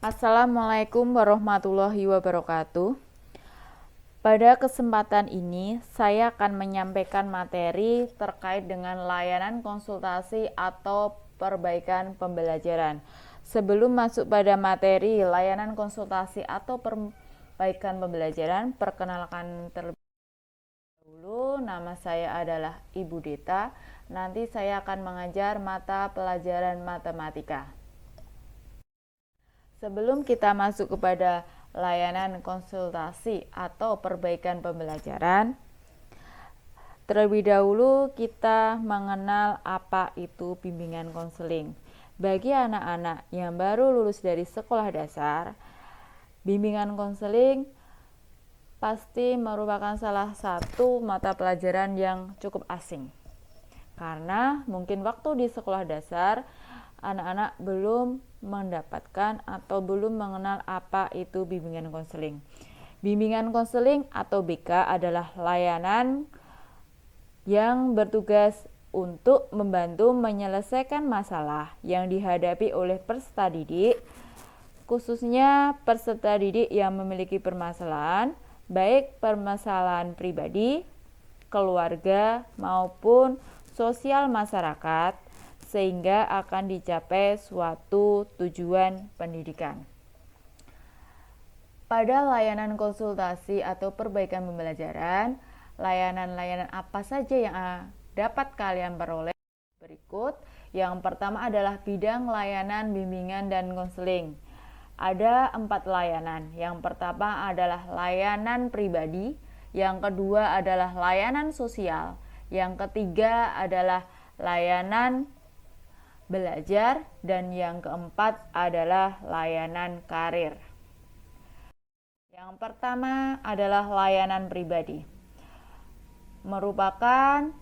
Assalamualaikum warahmatullahi wabarakatuh. Pada kesempatan ini, saya akan menyampaikan materi terkait dengan layanan konsultasi atau perbaikan pembelajaran. Sebelum masuk pada materi layanan konsultasi atau perbaikan pembelajaran, perkenalkan terlebih dahulu, nama saya adalah Ibu Deta. Nanti saya akan mengajar mata pelajaran matematika. Sebelum kita masuk kepada layanan konsultasi atau perbaikan pembelajaran, terlebih dahulu kita mengenal apa itu bimbingan konseling. Bagi anak-anak yang baru lulus dari sekolah dasar, bimbingan konseling pasti merupakan salah satu mata pelajaran yang cukup asing. Karena mungkin waktu di sekolah dasar, anak-anak belum mendapatkan atau belum mengenal apa itu bimbingan konseling. Bimbingan konseling atau BK adalah layanan yang bertugas untuk membantu menyelesaikan masalah yang dihadapi oleh peserta didik, khususnya peserta didik yang memiliki permasalahan, baik permasalahan pribadi, keluarga, maupun sosial masyarakat, sehingga akan dicapai suatu tujuan pendidikan. Pada layanan konsultasi atau perbaikan pembelajaran, layanan-layanan apa saja yang dapat kalian peroleh berikut. Yang pertama adalah bidang layanan bimbingan dan konseling. Ada 4 layanan. Yang pertama adalah layanan pribadi, yang kedua adalah layanan sosial, yang ketiga adalah layanan belajar, dan yang keempat adalah layanan karir. Yang pertama adalah layanan pribadi. Merupakan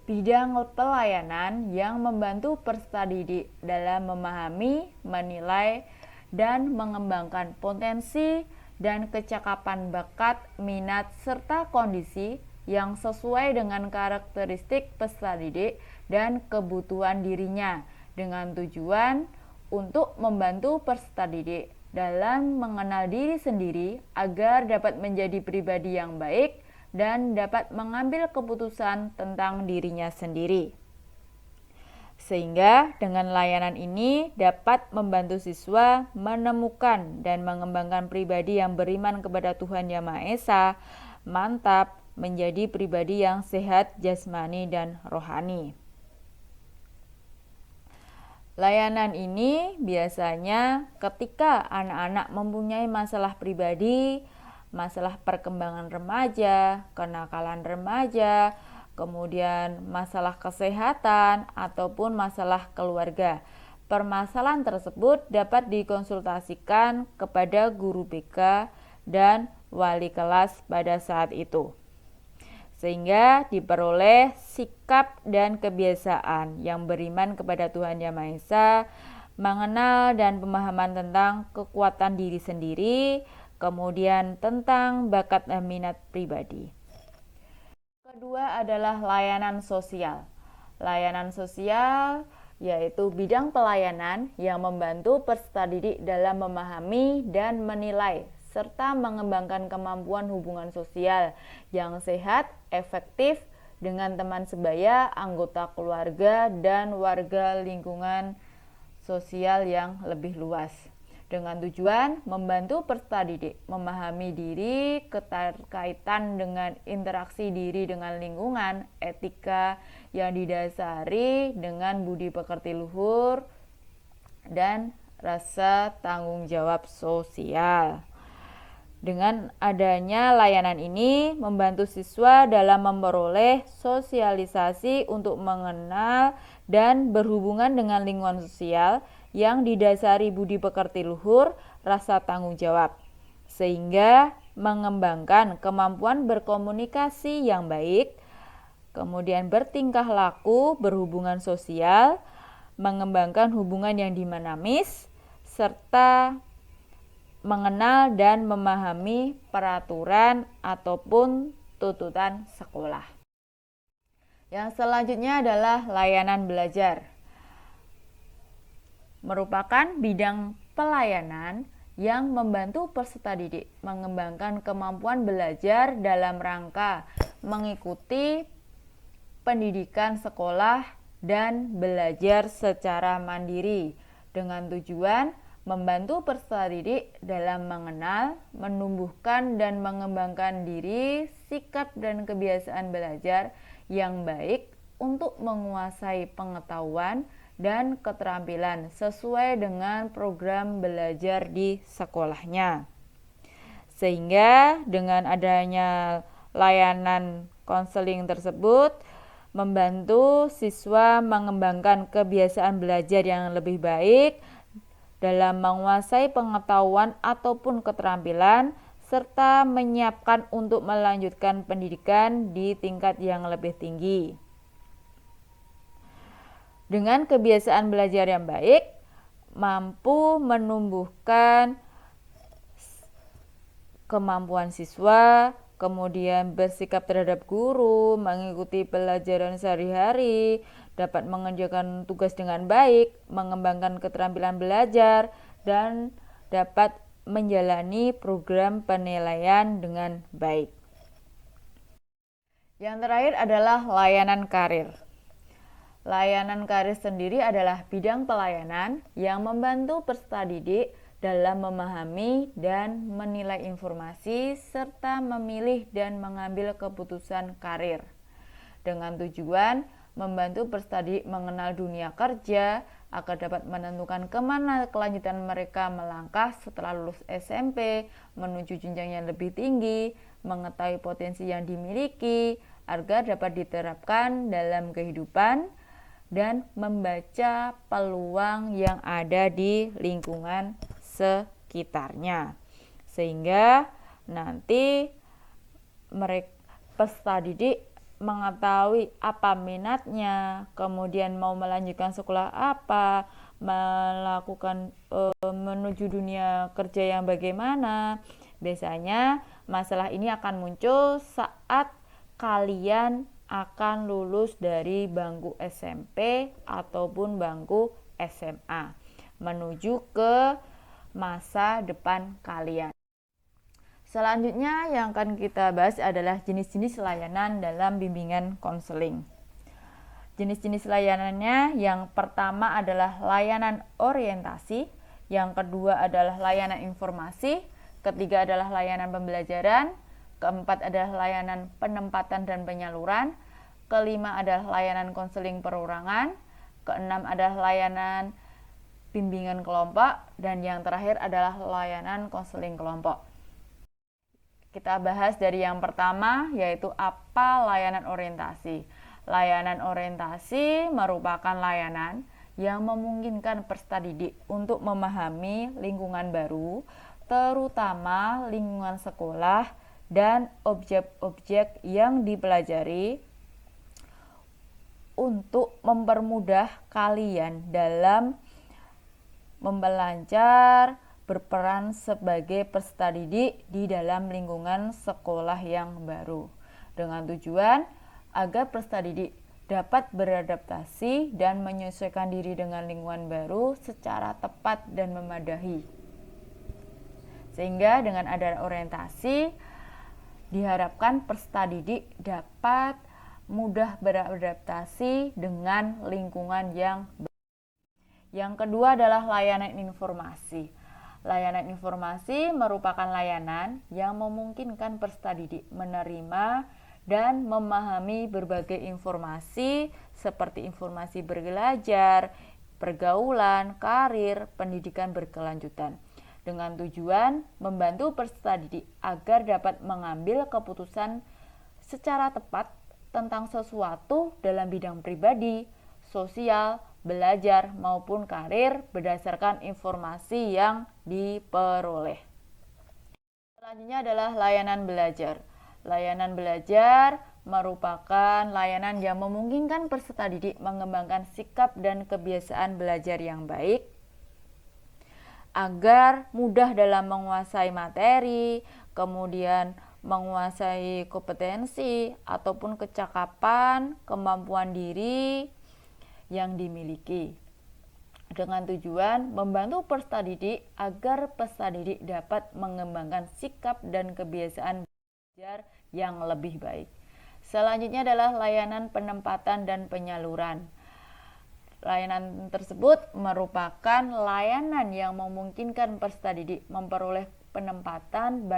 bidang pelayanan yang membantu peserta didik dalam memahami, menilai, dan mengembangkan potensi dan kecakapan bakat, minat, serta kondisi yang sesuai dengan karakteristik peserta didik dan kebutuhan dirinya, dengan tujuan untuk membantu peserta didik dalam mengenal diri sendiri agar dapat menjadi pribadi yang baik dan dapat mengambil keputusan tentang dirinya sendiri. Sehingga dengan layanan ini dapat membantu siswa menemukan dan mengembangkan pribadi yang beriman kepada Tuhan Yang Maha Esa, mantap, menjadi pribadi yang sehat jasmani dan rohani. Layanan ini biasanya ketika anak-anak mempunyai masalah pribadi, masalah perkembangan remaja, kenakalan remaja, kemudian masalah kesehatan, ataupun masalah keluarga. Permasalahan tersebut dapat dikonsultasikan kepada guru BK dan wali kelas pada saat itu, sehingga diperoleh sikap dan kebiasaan yang beriman kepada Tuhan Yang Maha Esa, mengenal dan pemahaman tentang kekuatan diri sendiri, kemudian tentang bakat dan minat pribadi. Kedua adalah layanan sosial. Layanan sosial yaitu bidang pelayanan yang membantu peserta didik dalam memahami dan menilai serta mengembangkan kemampuan hubungan sosial yang sehat, efektif dengan teman sebaya, anggota keluarga, dan warga lingkungan sosial yang lebih luas. Dengan tujuan membantu peserta didik memahami diri, keterkaitan dengan interaksi diri dengan lingkungan, etika yang didasari dengan budi pekerti luhur, dan rasa tanggung jawab sosial. Dengan adanya layanan ini membantu siswa dalam memperoleh sosialisasi untuk mengenal dan berhubungan dengan lingkungan sosial yang didasari budi pekerti luhur, rasa tanggung jawab, sehingga mengembangkan kemampuan berkomunikasi yang baik, kemudian bertingkah laku, berhubungan sosial, mengembangkan hubungan yang dinamis, serta mengenal dan memahami peraturan ataupun tuntutan sekolah. Yang selanjutnya adalah layanan belajar. Merupakan bidang pelayanan yang membantu peserta didik mengembangkan kemampuan belajar dalam rangka mengikuti pendidikan sekolah dan belajar secara mandiri dengan tujuan membantu peserta didik dalam mengenal, menumbuhkan dan mengembangkan diri, sikap dan kebiasaan belajar yang baik untuk menguasai pengetahuan dan keterampilan sesuai dengan program belajar di sekolahnya. Sehingga dengan adanya layanan konseling tersebut membantu siswa mengembangkan kebiasaan belajar yang lebih baik dalam menguasai pengetahuan ataupun keterampilan serta menyiapkan untuk melanjutkan pendidikan di tingkat yang lebih tinggi. Dengan kebiasaan belajar yang baik, mampu menumbuhkan kemampuan siswa, kemudian bersikap terhadap guru, mengikuti pelajaran sehari-hari, dapat mengerjakan tugas dengan baik, mengembangkan keterampilan belajar, dan dapat menjalani program penilaian dengan baik. Yang terakhir adalah layanan karir. Layanan karir sendiri adalah bidang pelayanan yang membantu peserta didik dalam memahami dan menilai informasi serta memilih dan mengambil keputusan karir dengan tujuan membantu peserta didik mengenal dunia kerja agar dapat menentukan kemana kelanjutan mereka melangkah setelah lulus SMP menuju jenjang yang lebih tinggi, mengetahui potensi yang dimiliki agar dapat diterapkan dalam kehidupan dan membaca peluang yang ada di lingkungan sekitarnya, sehingga nanti mereka peserta didik mengetahui apa minatnya, kemudian mau melanjutkan sekolah apa, melakukan menuju dunia kerja yang bagaimana. Biasanya masalah ini akan muncul saat kalian akan lulus dari bangku SMP ataupun bangku SMA menuju ke masa depan kalian. Selanjutnya yang akan kita bahas adalah jenis-jenis layanan dalam bimbingan konseling. Jenis-jenis layanannya yang pertama adalah layanan orientasi, yang kedua adalah layanan informasi, ketiga adalah layanan pembelajaran, keempat adalah layanan penempatan dan penyaluran, kelima adalah layanan konseling perorangan, keenam adalah layanan bimbingan kelompok, dan yang terakhir adalah layanan konseling kelompok. Kita bahas dari yang pertama, yaitu apa layanan orientasi. Layanan orientasi merupakan layanan yang memungkinkan peserta didik untuk memahami lingkungan baru, terutama lingkungan sekolah dan objek-objek yang dipelajari untuk mempermudah kalian dalam membelajar berperan sebagai peserta didik di dalam lingkungan sekolah yang baru dengan tujuan agar peserta didik dapat beradaptasi dan menyesuaikan diri dengan lingkungan baru secara tepat dan memadahi. Sehingga dengan adanya orientasi diharapkan peserta didik dapat mudah beradaptasi dengan lingkungan yang baru. Yang kedua adalah layanan informasi. Layanan informasi merupakan layanan yang memungkinkan peserta didik menerima dan memahami berbagai informasi seperti informasi belajar, pergaulan, karir, pendidikan berkelanjutan dengan tujuan membantu peserta didik agar dapat mengambil keputusan secara tepat tentang sesuatu dalam bidang pribadi, sosial, belajar maupun karir berdasarkan informasi yang diperoleh. Selanjutnya adalah layanan belajar. Layanan belajar merupakan layanan yang memungkinkan peserta didik mengembangkan sikap dan kebiasaan belajar yang baik agar mudah dalam menguasai materi, kemudian menguasai kompetensi ataupun kecakapan, kemampuan diri yang dimiliki. dengan tujuan membantu peserta didik agar peserta didik dapat mengembangkan sikap dan kebiasaan belajar yang lebih baik. Selanjutnya adalah layanan penempatan dan penyaluran. Layanan tersebut merupakan layanan yang memungkinkan peserta didik memperoleh penempatan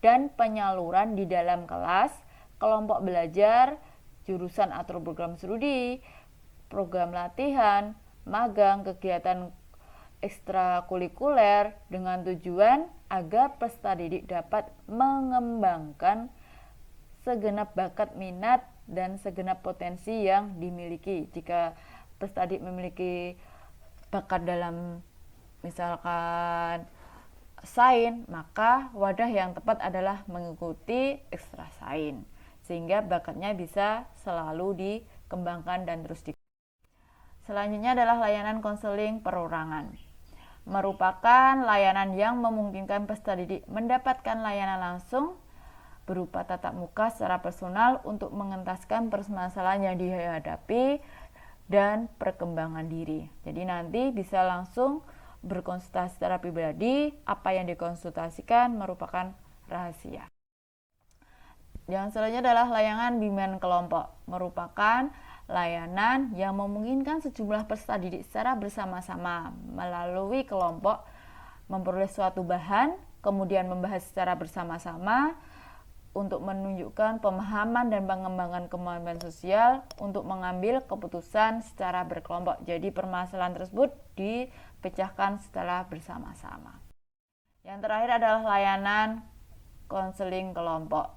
dan penyaluran di dalam kelas, kelompok belajar, jurusan atau program studi, program latihan, magang, kegiatan ekstrakurikuler dengan tujuan agar peserta didik dapat mengembangkan segenap bakat minat dan segenap potensi yang dimiliki. Jika peserta didik memiliki bakat dalam misalkan sains, maka wadah yang tepat adalah mengikuti ekstra sains sehingga bakatnya bisa selalu dikembangkan dan terus Selanjutnya adalah layanan konseling perorangan. Merupakan layanan yang memungkinkan peserta didik mendapatkan layanan langsung berupa tatap muka secara personal untuk mengentaskan permasalahan yang dihadapi dan perkembangan diri. Jadi nanti bisa langsung berkonsultasi secara pribadi, apa yang dikonsultasikan merupakan rahasia. Yang selanjutnya adalah layanan bimbingan kelompok, merupakan layanan yang memungkinkan sejumlah peserta didik secara bersama-sama melalui kelompok memperoleh suatu bahan, kemudian membahas secara bersama-sama untuk menunjukkan pemahaman dan pengembangan kemampuan sosial untuk mengambil keputusan secara berkelompok. Jadi permasalahan tersebut dipecahkan secara bersama-sama. Yang terakhir adalah layanan konseling kelompok,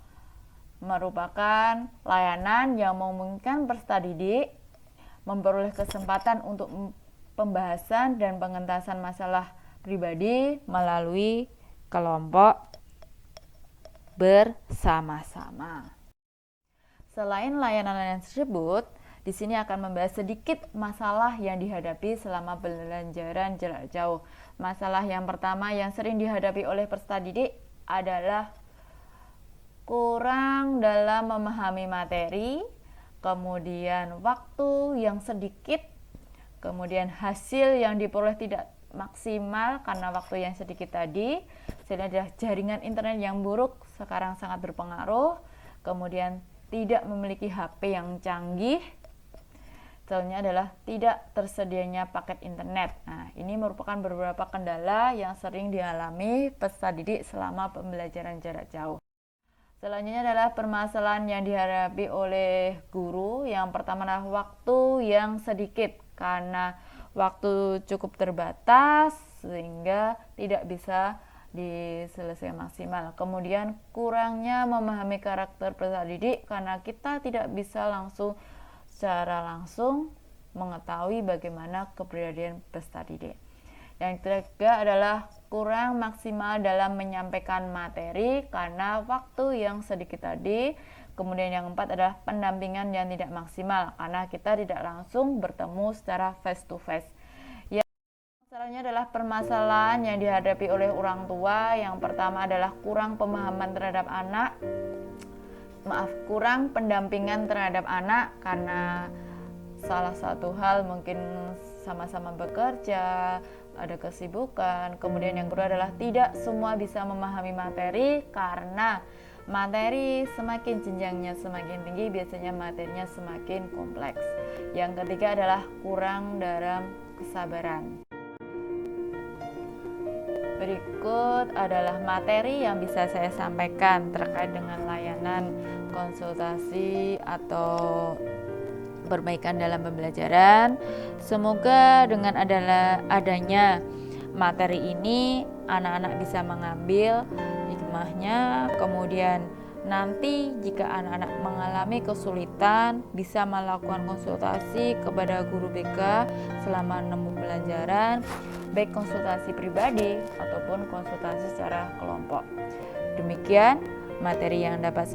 merupakan layanan yang memungkinkan peserta didik memperoleh kesempatan untuk pembahasan dan pengentasan masalah pribadi melalui kelompok bersama-sama. Selain layanan-layanan tersebut, di sini akan membahas sedikit masalah yang dihadapi selama pembelajaran jarak jauh. Masalah yang pertama yang sering dihadapi oleh peserta didik adalah kurang dalam memahami materi, kemudian waktu yang sedikit, kemudian hasil yang diperoleh tidak maksimal karena waktu yang sedikit tadi. Selanjutnya adalah jaringan internet yang buruk sekarang sangat berpengaruh, kemudian tidak memiliki HP yang canggih. Selanjutnya adalah tidak tersedianya paket internet. Nah, ini merupakan beberapa kendala yang sering dialami peserta didik selama pembelajaran jarak jauh. Selanjutnya adalah permasalahan yang dihadapi oleh guru. Yang pertama adalah waktu yang sedikit, karena waktu cukup terbatas sehingga tidak bisa diselesaikan maksimal. Kemudian kurangnya memahami karakter peserta didik karena kita tidak bisa secara langsung mengetahui bagaimana kepribadian peserta didik. Yang ketiga adalah kurang maksimal dalam menyampaikan materi karena waktu yang sedikit tadi. Kemudian yang keempat adalah pendampingan yang tidak maksimal karena kita tidak langsung bertemu secara face to face. Yang masalahnya adalah permasalahan yang dihadapi oleh orang tua. Yang pertama adalah kurang pemahaman terhadap anak. Kurang pendampingan terhadap anak karena salah satu hal mungkin sama-sama bekerja, ada kesibukan. Kemudian yang kedua adalah tidak semua bisa memahami materi karena materi semakin jenjangnya semakin tinggi, biasanya materinya semakin kompleks. Yang ketiga adalah kurang dalam kesabaran. Berikut adalah materi yang bisa saya sampaikan terkait dengan layanan konsultasi atau perbaikan dalam pembelajaran. Semoga dengan adanya materi ini anak-anak bisa mengambil hikmahnya. Kemudian nanti jika anak-anak mengalami kesulitan bisa melakukan konsultasi kepada guru BK selama menempuh pembelajaran, baik konsultasi pribadi ataupun konsultasi secara kelompok. Demikian materi yang dapat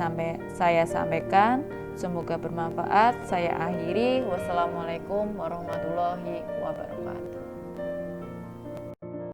saya sampaikan. Semoga bermanfaat. Saya akhiri. Wassalamualaikum warahmatullahi wabarakatuh.